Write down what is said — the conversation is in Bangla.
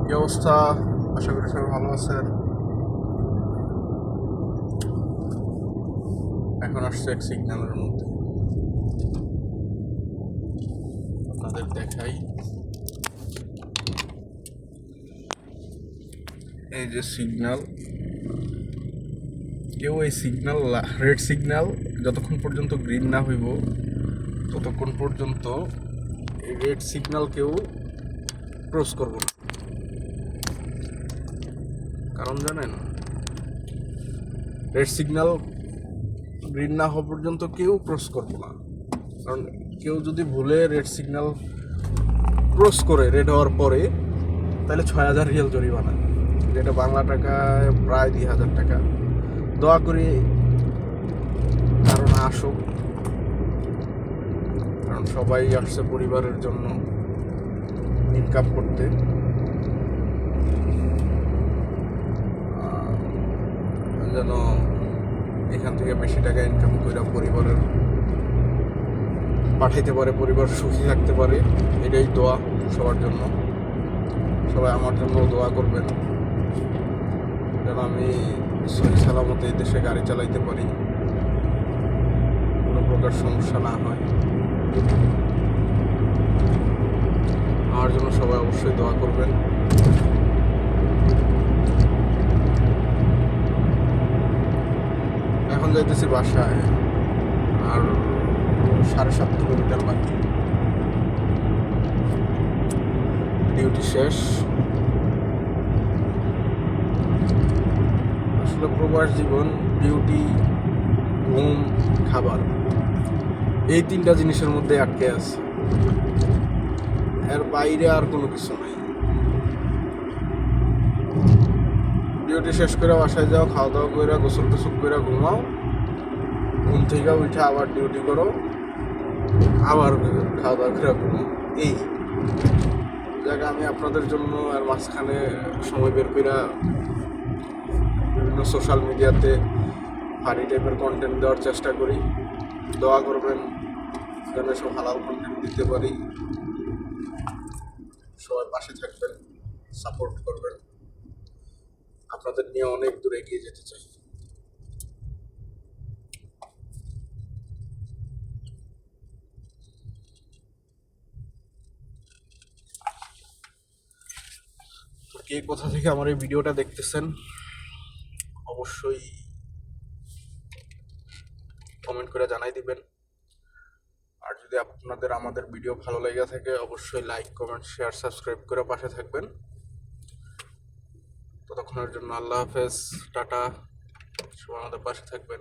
কি অবস্থা? আশা করি সবাই ভালো আছেন। এখন আসছে এক সিগন্যালের মধ্যে, আপনাদের দেখাই। এই যে সিগন্যাল, কেউ এই সিগন্যাল রেড সিগন্যাল যতক্ষণ পর্যন্ত গ্রিন না হইব ততক্ষণ পর্যন্ত এই রেড সিগন্যাল কেউ ক্রস করব না। কারণ জানেন, রেড সিগন্যাল গ্রিন না হওয়া পর্যন্ত কেউ ক্রস করব না। কারণ কেউ যদি ভুলে রেড সিগন্যাল ক্রস করে রেড হওয়ার পরে, তাহলে 6,000 রিয়াল জরিমানা, যেটা বাংলা টাকায় প্রায় 2,000 টাকা। দোয়া করি কারণ আসুক, কারণ সবাই আসছে পরিবারের জন্য ইনকাম করতে। যেন এখান থেকে বেশি টাকা ইনকাম করে পরিবারের পাঠাইতে পারে, পরিবার সুখী থাকতে পারে। এটাই দোয়া সবার জন্য। সবাই আমার জন্য দোয়া করবেন যেন আমি সহি সালামতে এই দেশে গাড়ি চালাইতে পারি, কোনো প্রকার সমস্যা না হয়। আমার জন্য সবাই অবশ্যই দোয়া করবেন। এখন যাইতেছি বাসায়, আর 7.5 কিলোমিটার বাকি। ডিউটি শেষ। আসলে প্রবাস জীবন, ডিউটি, ঘুম, খাবার, এই 3টা জিনিসের মধ্যে আটকে আছে। এর বাইরে আর কোনো কিছু নাই। ডিউটি শেষ করে বাসায় যাও, খাওয়া দাওয়া করে গোসল টোসল করে ঘুমাও, ঘুম থেকে উঠে আবার ডিউটি করো, আবার খাওয়া দাওয়া করে ঘুমাও। এই জায়গা আমি আপনাদের জন্য আর মাঝখানে সময় বের করে বিভিন্ন সোশ্যাল মিডিয়াতে ফানি টাইপের কন্টেন্ট দেওয়ার চেষ্টা করি। দোয়া করবেন যেন সব হালাল কন্টেন্ট দিতে পারি। সবাই পাশে থাকবেন, সাপোর্ট করবেন। আপনাদের নিয়ে অনেক দূর এগিয়ে যেতে চাই। কে কোথা থেকে আমার এই ভিডিওটা দেখতেছেন অবশ্যই কমেন্ট করে জানাই দিবেন। আর যদি আপনাদের আমাদের ভিডিও ভালো লেগে থাকে অবশ্যই লাইক, কমেন্ট, শেয়ার, সাবস্ক্রাইব করে পাশে থাকবেন। ততক্ষণের জন্য আল্লাহ হাফেজ, টাটা। সবাই আমাদের পাশে থাকবেন।